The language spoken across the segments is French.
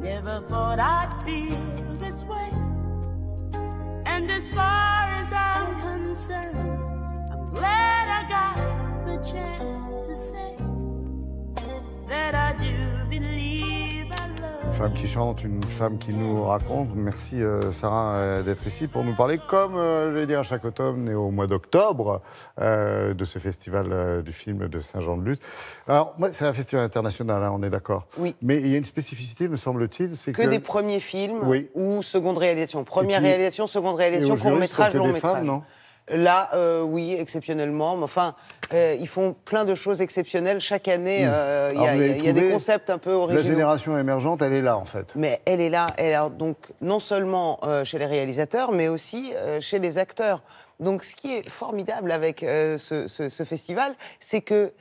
Never thought I'd feel this way. And as far as I'm concerned, I'm glad I got the chance to say that I do believe I love. Une femme qui chante, une femme qui nous raconte. Merci Sarah d'être ici pour nous parler, comme je vais dire à chaque automne et au mois d'octobre, de ce festival du film de Saint-Jean-de-Luz. Alors, moi, c'est un festival international, hein, on est d'accord. Oui. Mais il y a une spécificité, me semble-t-il, c'est que des premiers films oui. ou seconde réalisation. Première puis, réalisation, seconde réalisation, court-métrage, long-métrage. Femmes, non ? Là, oui, exceptionnellement. Mais enfin, ils font plein de choses exceptionnelles. Chaque année, il y a des concepts un peu originaux. La génération émergente, elle est là, en fait. Mais elle est là. Donc, non seulement chez les réalisateurs, mais aussi chez les acteurs. Donc, ce qui est formidable avec ce festival, c'est que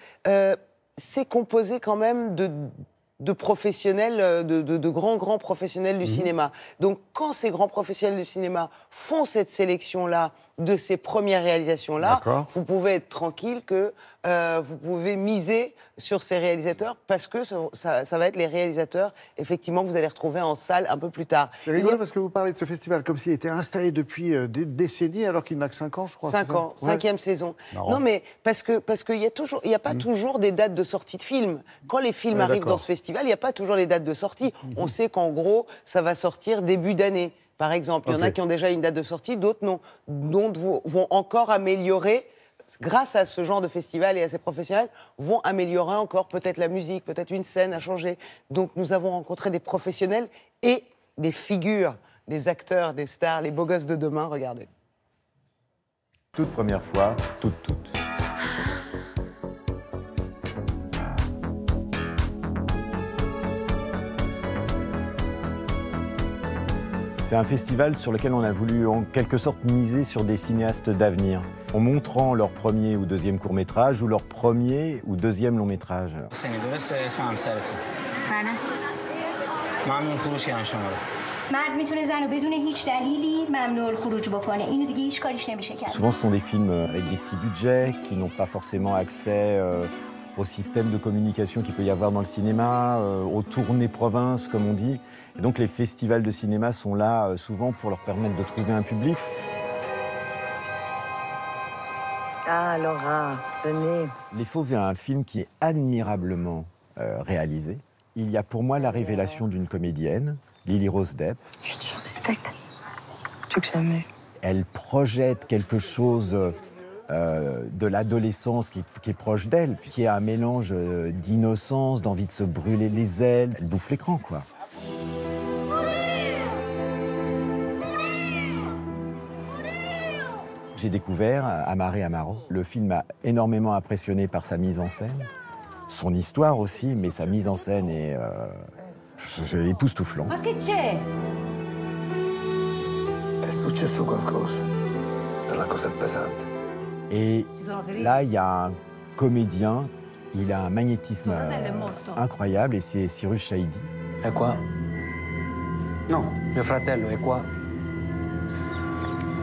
c'est composé quand même de professionnels, de grands professionnels du cinéma. Donc, quand ces grands professionnels du cinéma font cette sélection-là, de ces premières réalisations-là, vous pouvez être tranquille que vous pouvez miser sur ces réalisateurs parce que ça va être les réalisateurs, effectivement, que vous allez retrouver en salle un peu plus tard. C'est rigolo parce que vous parlez de ce festival comme s'il était installé depuis des décennies alors qu'il n'a que 5 ans, je crois. 5 ans, ouais. 5e saison. Marrant. Non, mais parce qu'il n'y a pas toujours des dates de sortie de films. Quand les films arrivent dans ce festival, il n'y a pas toujours les dates de sortie. On sait qu'en gros, ça va sortir début d'année. Par exemple, il y en a qui ont déjà une date de sortie, d'autres non. D'autres vont encore améliorer, grâce à ce genre de festival et à ces professionnels, vont améliorer encore peut-être la musique, peut-être une scène à changer. Donc nous avons rencontré des professionnels et des figures, des acteurs, des stars, les beaux gosses de demain, regardez. Toute première fois, toutes. C'est un festival sur lequel on a voulu en quelque sorte miser sur des cinéastes d'avenir, en montrant leur premier ou deuxième court-métrage ou leur premier ou deuxième long-métrage. Souvent ce sont des films avec des petits budgets qui n'ont pas forcément accès au système de communication qu'il peut y avoir dans le cinéma, aux tournées province, comme on dit. Et donc les festivals de cinéma sont là souvent pour leur permettre de trouver un public. Ah, Laura, venez. Les Fauves est un film qui est admirablement réalisé. Il y a pour moi la révélation d'une comédienne, Lily Rose Depp. Je suis toujours suspecte. Plus que jamais. Elle projette quelque chose de l'adolescence qui est proche d'elle, qui est un mélange d'innocence, d'envie de se brûler les ailes. Elle bouffe l'écran, quoi. J'ai découvert Amare Amaro. Le film m'a énormément impressionné par sa mise en scène, son histoire aussi, mais sa mise en scène est époustouflant. Et là, il y a un comédien, il a un magnétisme incroyable, et c'est Cyrus Chaïdi. Et quoi? Non, mio fratello, et quoi?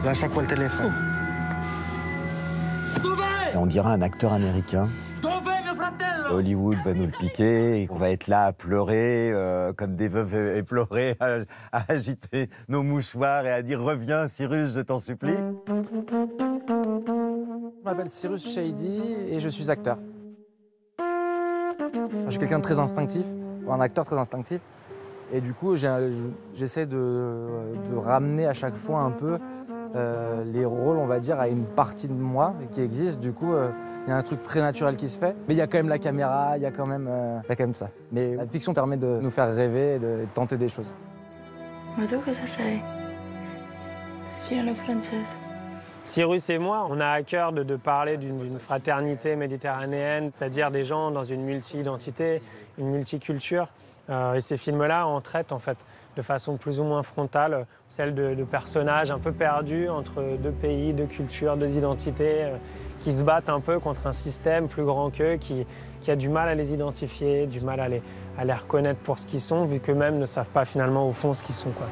Lascia quel téléphone. Et on dirait un acteur américain. Hollywood va nous le piquer et on va être là à pleurer comme des veuves éplorées, à agiter nos mouchoirs et à dire « Reviens, Cyrus, je t'en supplie ». Je m'appelle Cyrus Chaïdi et je suis acteur. Je suis quelqu'un de très instinctif, un acteur très instinctif. Et du coup, j'essaie de ramener à chaque fois un peu les rôles, on va dire, à une partie de moi qui existe. Du coup, il y a un truc très naturel qui se fait. Mais il y a quand même la caméra, il y a quand même ça. Mais la fiction permet de nous faire rêver et de tenter des choses. Cyrus et moi, on a à cœur de parler d'une fraternité méditerranéenne, c'est-à-dire des gens dans une multi-identité, une multiculture. Et ces films-là en traitent en fait de façon plus ou moins frontale, celle de personnages un peu perdus entre deux pays, deux cultures, deux identités, qui se battent un peu contre un système plus grand qu'eux, qui a du mal à les identifier, du mal à les reconnaître pour ce qu'ils sont, vu qu'eux-mêmes ne savent pas finalement au fond ce qu'ils sont, quoi.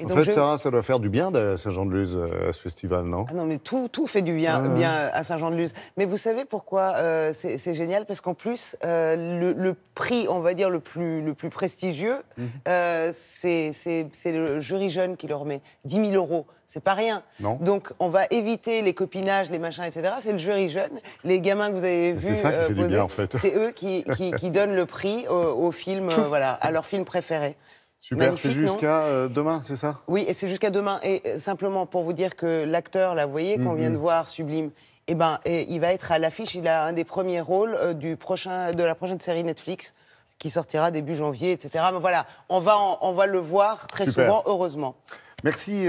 Et En donc fait, Sarah, ça doit faire du bien à Saint-Jean-de-Luz, ce festival, non? Ah non, mais tout fait du bien, bien à Saint-Jean-de-Luz. Mais vous savez pourquoi c'est génial? Parce qu'en plus, le prix, on va dire, le plus prestigieux, c'est le jury jeune qui le remet. 10 000 €, c'est pas rien. Non. Donc, on va éviter les copinages, les machins, etc. C'est le jury jeune. Les gamins que vous avez vus C'est ça qui fait du poser, bien, en fait. c'est eux qui donnent le prix au film, voilà, à leur film préféré. Super, Magnifique, c'est jusqu'à demain, c'est ça? Oui, et c'est jusqu'à demain. Et simplement pour vous dire que l'acteur, là, vous voyez, qu'on vient de voir, Sublime, il va être à l'affiche. Il a un des premiers rôles de la prochaine série Netflix qui sortira début janvier, etc. Mais voilà, on va le voir très Super. souvent, heureusement. Merci.